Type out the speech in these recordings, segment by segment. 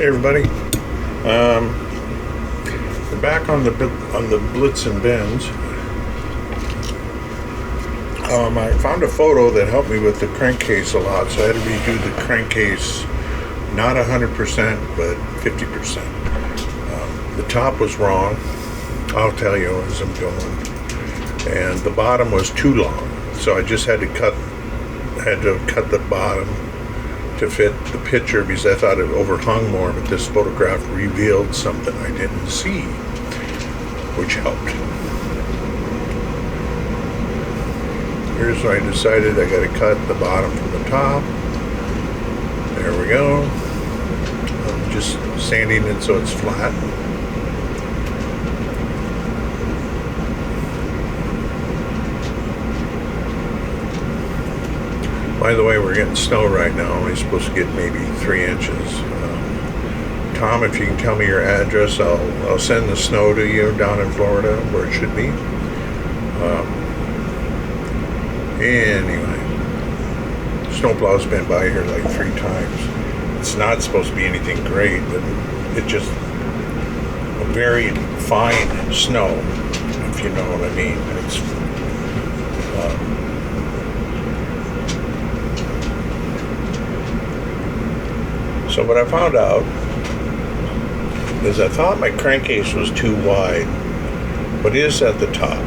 Hey everybody, we're back on the Blitzen Benz. I found a photo that helped me with the crankcase a lot, so I had to redo the crankcase, not 100%, but 50%. The top was wrong, I'll tell you as I'm going, and the bottom was too long, so I just had to cut the bottom to fit the picture because I thought it overhung more, but this photograph revealed something I didn't see, which helped. Here's what I decided: I got to cut the bottom from the top. There we go. I'm just sanding it so it's flat. By the way, we're getting snow right now. We're supposed to get maybe 3 inches. Tom, if you can tell me your address, I'll send the snow to you down in Florida where it should be. Anyway, snowplow's been by here like 3 times. It's not supposed to be anything great, but it's just a very fine snow, if you know what I mean. It's so what I found out is I thought my crankcase was too wide, but it is at the top.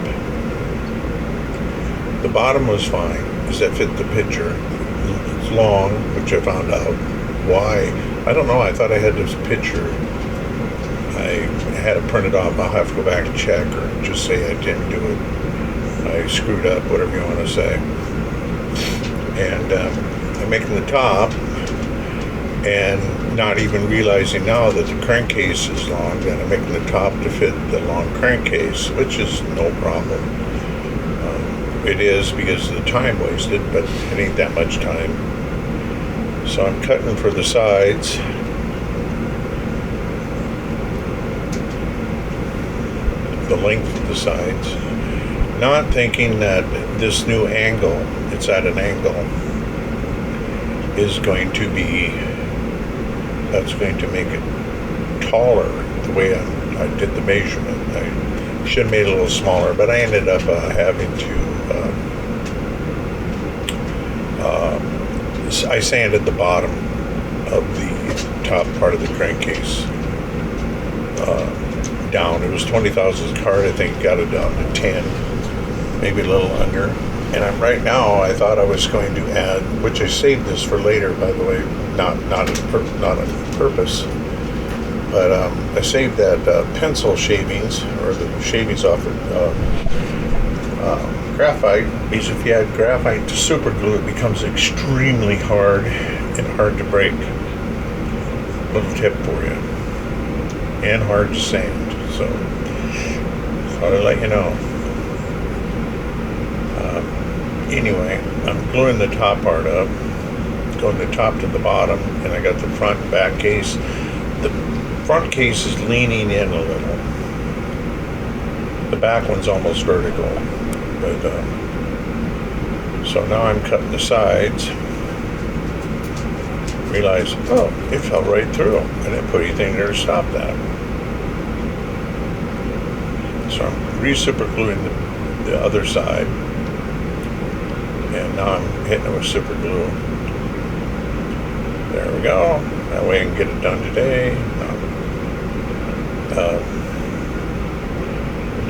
The bottom was fine because that fit the picture. It's long, which I found out. Why? I don't know. I thought I had this picture. I had it printed off. I'll have to go back and check, or just say I didn't do it. I screwed up, whatever you want to say. And I'm making the top, and not even realizing now that the crankcase is long, then I'm making the top to fit the long crankcase, which is no problem. It is because of the time wasted, but it ain't that much time. So I'm cutting for the sides. The length of the sides. Not thinking that this new angle, it's at an angle, is going to be, that's going to make it taller the way I did the measurement. I should have made it a little smaller, but I ended up having to I sanded the bottom of the top part of the crankcase down. It was 20,000 card, I think, got it down to 10, maybe a little under. And right now, I thought I was going to add, which I saved this for later, by the way, not on purpose, but I saved that pencil shavings, or the shavings off of graphite, because if you add graphite to super glue, it becomes extremely hard and hard to break. Little tip for you. And hard to sand. So, thought I'd let you know. Anyway, I'm gluing the top part up, going the top to the bottom, and I got the front and back case. The front case is leaning in a little. The back one's almost vertical. But, so now I'm cutting the sides. Realize, oh, it fell right through. I didn't put anything there to stop that. So I'm re-super gluing the other side. And now I'm hitting it with super glue. There we go. That way I can get it done today.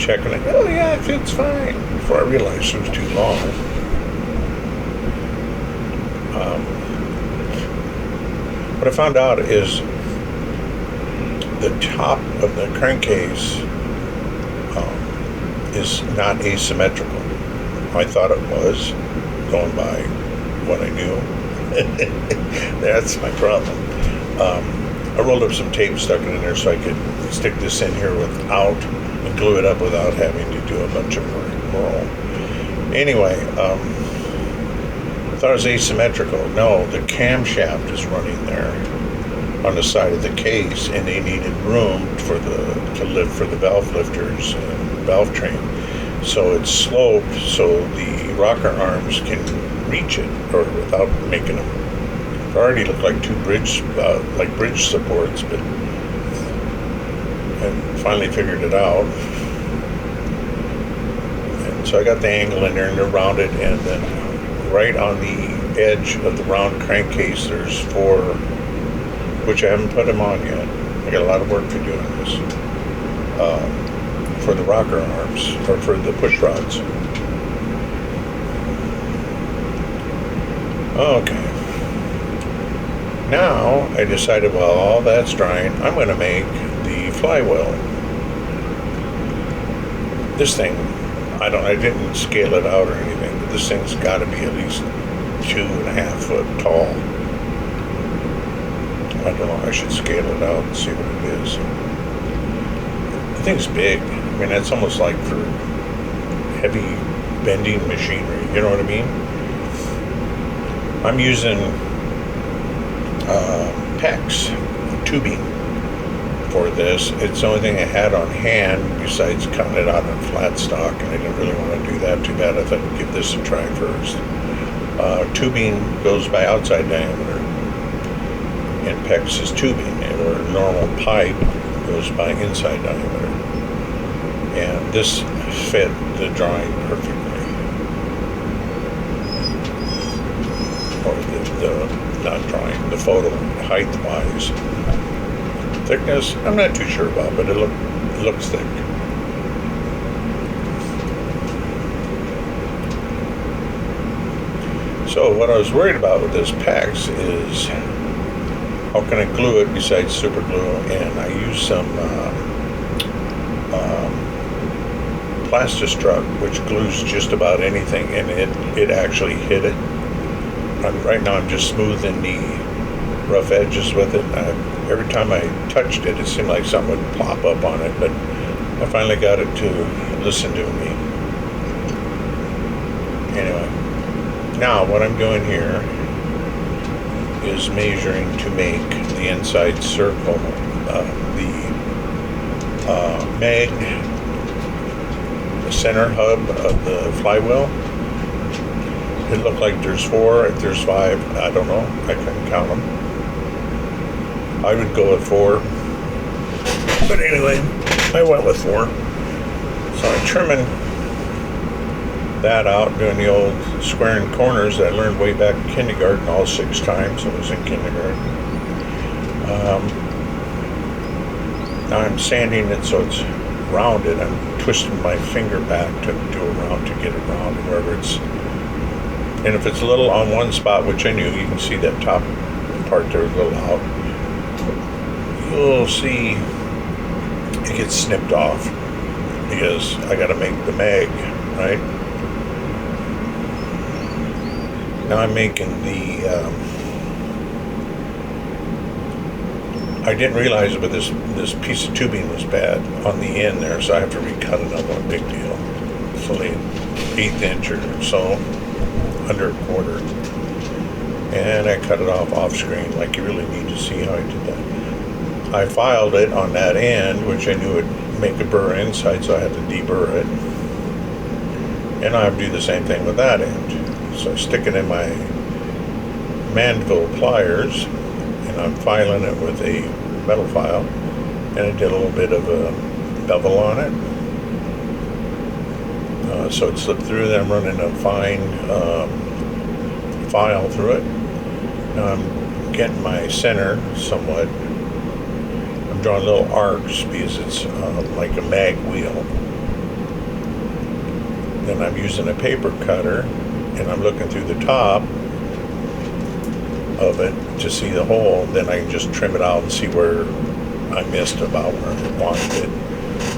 Checking it. Oh yeah, it fits fine. Before I realized it was too long. What I found out is the top of the crankcase is not asymmetrical. I thought it was, going by what I knew. That's my problem. I rolled up some tape, stuck it in there so I could stick this in here without, and glue it up without having to do a bunch of roll. Anyway, I thought it was asymmetrical. No, the camshaft is running there on the side of the case, and they needed room to lift for the valve lifters and valve train. So it's sloped so the rocker arms can reach it, or without making them already looked like two bridge supports, but I finally figured it out. And so I got the angle in there and they're rounded, and then right on the edge of the round crankcase there's 4, which I haven't put them on yet. I got a lot of work to do on this. For the rocker arms, or for the push rods. Okay. Now I decided, well, all that's drying, I'm going to make the flywheel. This thing, I didn't scale it out or anything, but this thing's got to be at least 2.5 foot tall. I don't know, I should scale it out and see what it is. The thing's big. I mean, that's almost like for heavy bending machinery, you know what I mean? I'm using PEX tubing for this. It's the only thing I had on hand besides cutting it out on flat stock, and I didn't really want to do that too bad. I thought I'd give this a try first. Tubing goes by outside diameter, and PEX is tubing, or normal pipe goes by inside diameter. And this fit the drawing perfectly. Or the not drawing, the photo, height-wise. Thickness, I'm not too sure about, but it looks thick. So what I was worried about with this PEX is how can I glue it besides super glue, and I used some Plastistruck, which glues just about anything, and it actually hit it. Right now I'm just smoothing the rough edges with it. Every time I touched it, it seemed like something would plop up on it, but I finally got it to listen to me. Anyway, now what I'm doing here is measuring to make the inside circle. The mag, the center hub of the flywheel, it looked like there's 4. If there's 5, I don't know. I couldn't count them. I would go with 4. But anyway, I went with 4. So I'm trimming that out, doing the old squaring corners that I learned way back in kindergarten all 6 times. I was in kindergarten. Now I'm sanding it so it's rounded. I'm twisting my finger back to do a round, to get it round wherever it's. And if it's a little on one spot, which I knew, you can see that top part there a little out. You'll see it gets snipped off because I got to make the mag, right? Now I'm making the. I didn't realize it, but this piece of tubing was bad on the end there, so I have to recut another one. Big deal. It's only an 1/8 inch or so, under a quarter, and I cut it off screen. Like, you really need to see how I did that. I filed it on that end, which I knew would make a burr inside, so I had to deburr it, and I have to do the same thing with that end. So I stick it in my Manville pliers, and I'm filing it with a metal file, and I did a little bit of a bevel on it, so it slipped through. Then I'm running a fine file through it. Now I'm getting my center somewhat. I'm drawing little arcs because it's like a mag wheel. Then I'm using a paper cutter, and I'm looking through the top of it to see the hole. Then I can just trim it out and see where I missed about where I wanted it.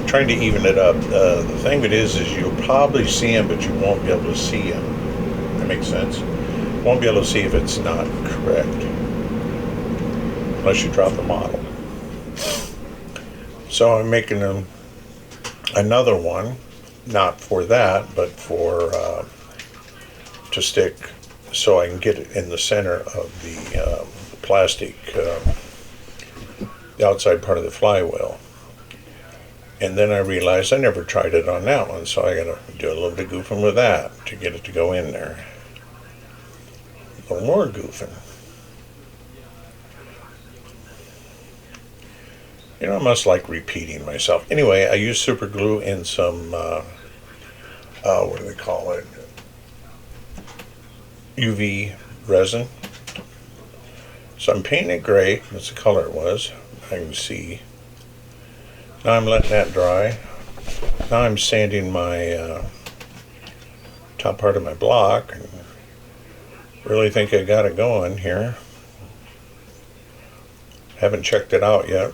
Trying to even it up. The thing of it is you'll probably see them, but you won't be able to see them. That makes sense? Won't be able to see if it's not correct unless you drop the model. So I'm making another one, not for that, but for to stick, so I can get it in the center of the plastic, the outside part of the flywheel. And then I realized I never tried it on that one, so I gotta do a little bit of goofing with that to get it to go in there. A little more goofing. You know, I must like repeating myself. Anyway, I used super glue and some, what do they call it? UV resin. So I'm painting it gray. That's the color it was. I can see. Now I'm letting that dry. Now I'm sanding my top part of my block. And really think I got it going here. Haven't checked it out yet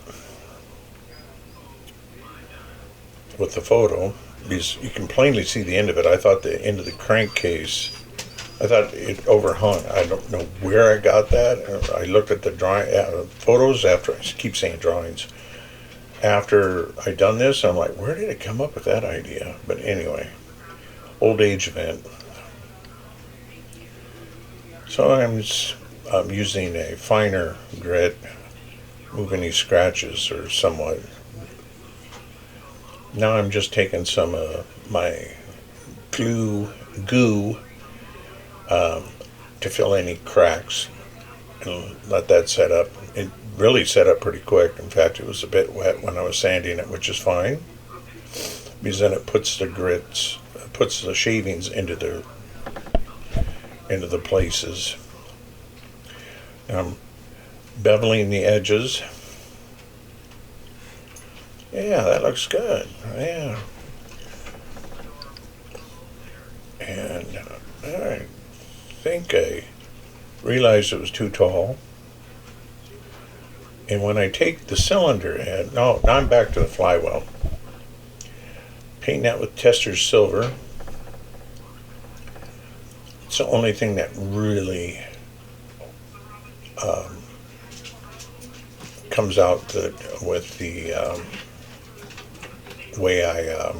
with the photo, because you can plainly see the end of it. I thought the end of the crankcase, I thought it overhung. I don't know where I got that. I looked at the photos after, I keep saying drawings, after I done this. I'm like, where did it come up with that idea? But anyway, old age event. So I'm using a finer grit, move any scratches or somewhat. Now I'm just taking some of my goo to fill any cracks and let that set up. It really set up pretty quick. In fact, it was a bit wet when I was sanding it, which is fine, because then it puts the shavings into the places. I'm beveling the edges. Yeah, that looks good. Yeah. And I think I realized it was too tall. And when I take the cylinder head, now I'm back to the flywheel. Paint that with Testor's silver. It's the only thing that really comes out good with the way I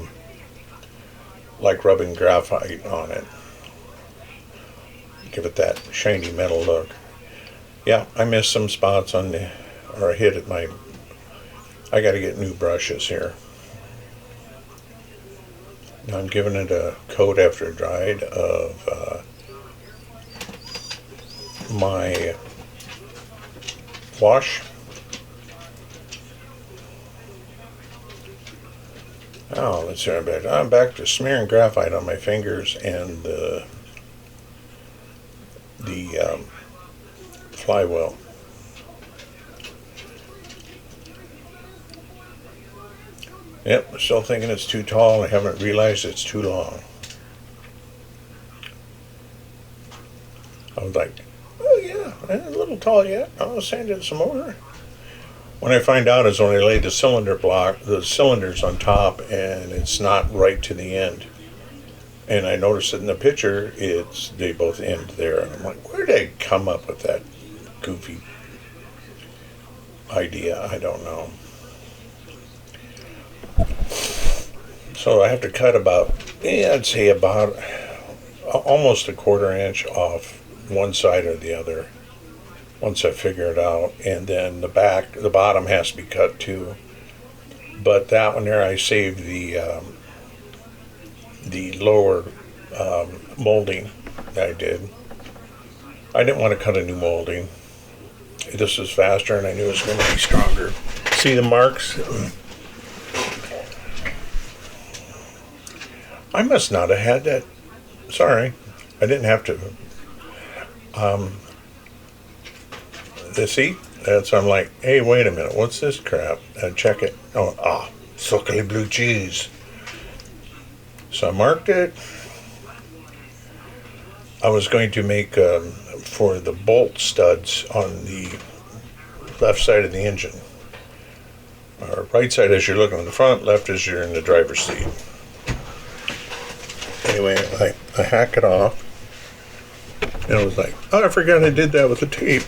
like rubbing graphite on it. Give it that shiny metal look. Yeah, I missed some spots on the, or I hit at my, I gotta get new brushes here. Now I'm giving it a coat after it dried of my wash. Oh, let's see. I'm back to smearing graphite on my fingers and the flywheel. Yep, I'm still thinking it's too tall. I haven't realized it's too long. I was like, oh yeah, a little tall yet. I'll sand it some more. When I find out is when I lay the cylinder block, the cylinder's on top and it's not right to the end. And I noticed it in the picture, they both end there. And I'm like, where did I come up with that goofy idea? I don't know. So I have to cut about, I'd say about almost a 1/4 inch off one side or the other once I figure it out. And then the bottom has to be cut too. But that one there, I saved the lower molding that I did. I didn't want to cut a new molding. This was faster and I knew it was going to be stronger. See the marks? I must not have had that. Sorry, I didn't have to. See? So I'm like, hey, wait a minute, what's this crap? Check it. Oh, suckly blue cheese. So I marked it. I was going to make for the bolt studs on the left side of the engine. Or right side as you're looking at the front, left as you're in the driver's seat. Anyway, I hack it off. And I was like, oh, I forgot I did that with the tape.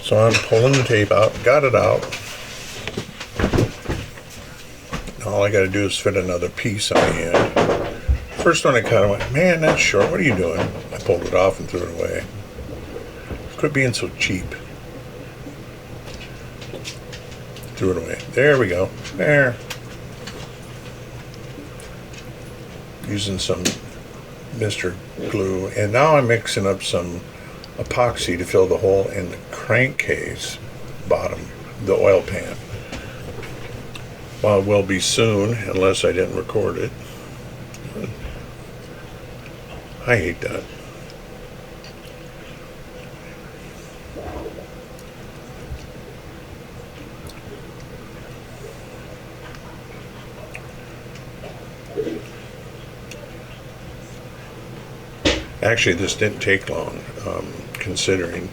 So I'm pulling the tape out, got it out. All I got to do is fit another piece on the end. First one I cut, I went, man, that's short. What are you doing? I pulled it off and threw it away. Quit being so cheap. Threw it away. There we go. There. Using some Mr. Glue. And now I'm mixing up some epoxy to fill the hole in the crankcase bottom the oil pan. Well, it will be soon, unless I didn't record it. I hate that. Actually, this didn't take long, considering.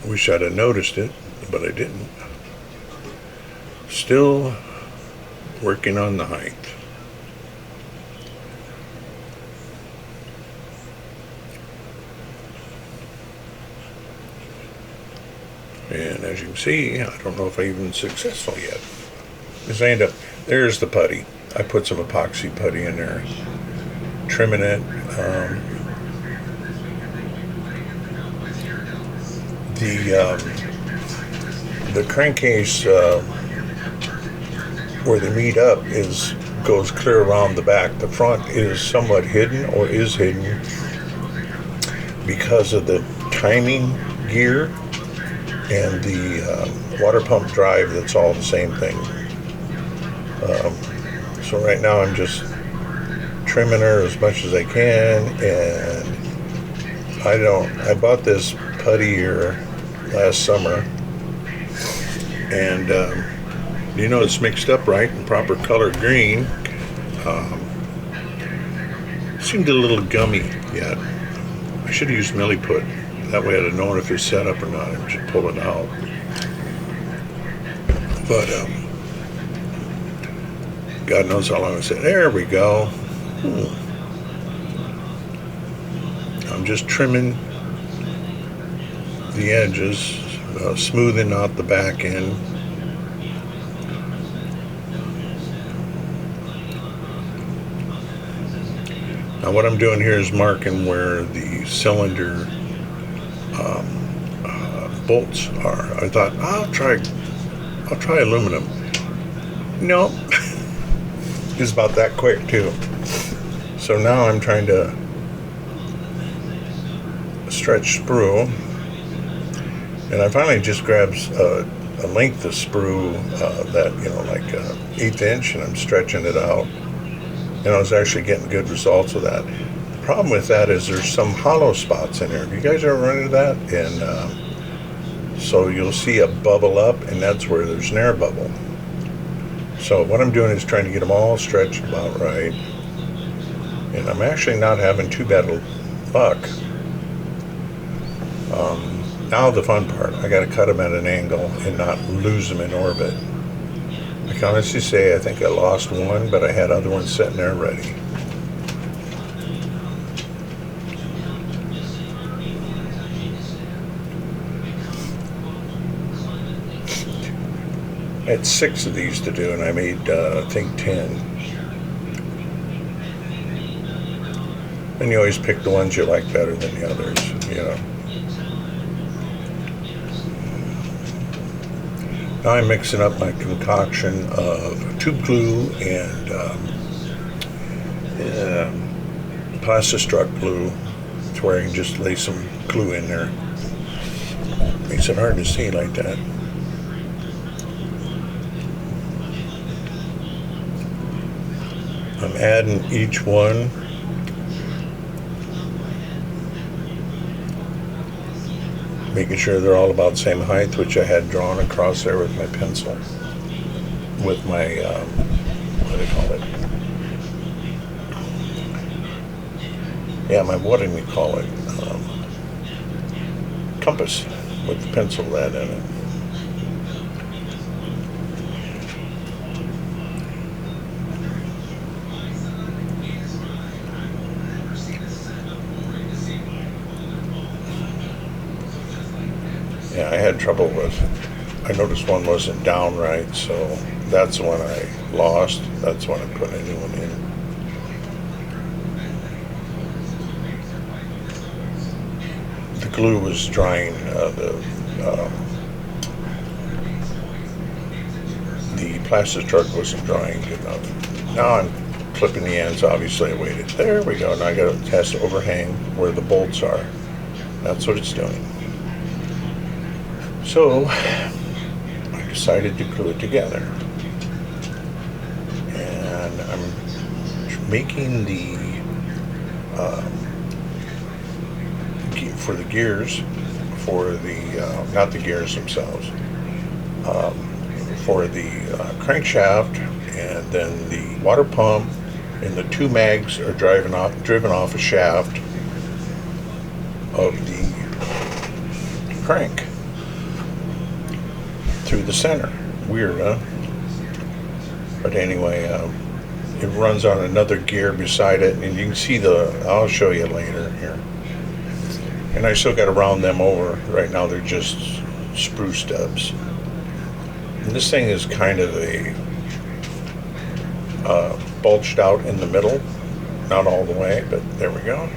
Wish I'd have noticed it, but I didn't. Still working on the height. And as you can see, I don't know if I'm even successful yet. Because there's the putty. I put some epoxy putty in there, trimming it. The crankcase where they meet up goes clear around the back. The front is somewhat hidden, or is hidden, because of the timing gear and the water pump drive. That's all the same thing. So right now I'm just trimming her as much as I can, and I bought this putty here last summer, and it's mixed up right in proper color green. Seemed a little gummy yet. I should have used milliput. That way I'd have known if it's set up or not. I should pull it out. But God knows how long I said. There we go. I'm just trimming the edges, smoothing out the back end. Now what I'm doing here is marking where the cylinder bolts are. I thought I'll try aluminum. No, it's about that quick too. So now I'm trying to stretch sprue, and I finally just grabbed a length of sprue that like 1/8 inch, and I'm stretching it out, and I was actually getting good results with that. The problem with that is there's some hollow spots in there. Have you guys ever run into that? And so you'll see a bubble up, and that's where there's an air bubble. So what I'm doing is trying to get them all stretched about right, and I'm actually not having too bad luck. Now the fun part, I got to cut them at an angle and not lose them in orbit. I can honestly say I think I lost one, but I had other ones sitting there ready. I had 6 of these to do, and I made, I think, 10. And you always pick the ones you like better than the others, Now I'm mixing up my concoction of tube glue and Plastistruck glue, to where I can just lay some glue in there. Makes it hard to see like that. I'm adding each one. Making sure they're all about the same height, which I had drawn across there with my pencil. With my, what do they call it? Yeah, what do we call it? Compass, with the pencil lead in it. Yeah, I had trouble I noticed one wasn't down right, so that's the one I lost. That's when I put a new one in. The glue was drying, the Plastistruck wasn't drying good enough. Now I'm clipping the ends, obviously I waited. There we go, now I got it has to overhang where the bolts are. That's what it's doing. So I decided to glue it together, and I'm making the for the gears, for the not the gears themselves, for the crankshaft, and then the water pump, and the two mags are driven off a shaft of the crank through the center. Weird, huh? But anyway, it runs on another gear beside it, and you can see I'll show you later here. And I still got to round them over. Right now they're just sprue stubs. And this thing is kind of bulged out in the middle. Not all the way, but there we go.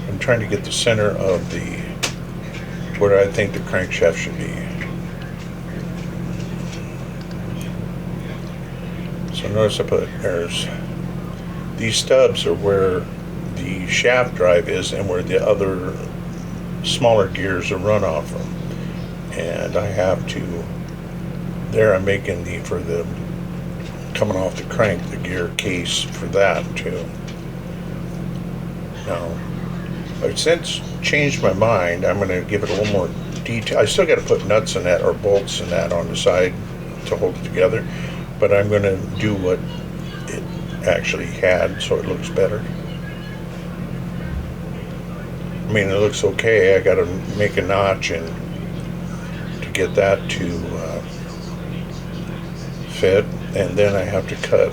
I'm trying to get the center of where I think the crankshaft should be. So notice these stubs are where the shaft drive is and where the other smaller gears are run off of. And I have to, there I'm making for the coming off the crank, the gear case for that too. Now, I've since changed my mind. I'm going to give it a little more detail. I still got to put nuts in that, or bolts in that on the side to hold it together, but I'm going to do what it actually had so it looks better. I mean, it looks okay. I got to make a notch and to get that to fit, and then I have to cut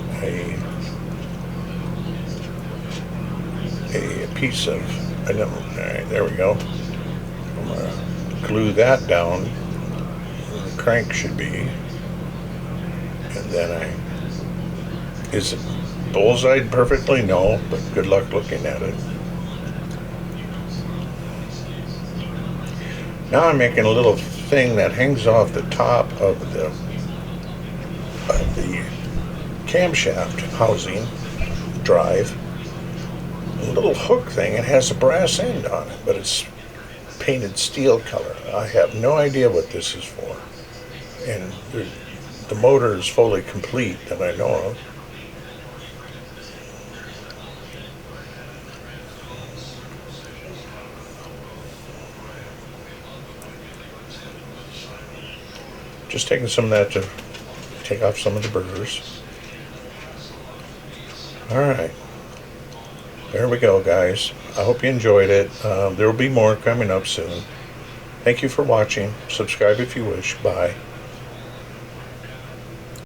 a piece of. All right, there we go. I'm gonna glue that down where the crank should be, and then is it bullseyed perfectly? No, but good luck looking at it. Now I'm making a little thing that hangs off the top of the camshaft housing drive. A little hook thing. It has a brass end on it, but it's painted steel color. I have no idea what this is for. And the motor is fully complete that I know of. Just taking some of that to take off some of the burrs. Alright. There we go, guys. I hope you enjoyed it. There will be more coming up soon. Thank you for watching. Subscribe if you wish. Bye.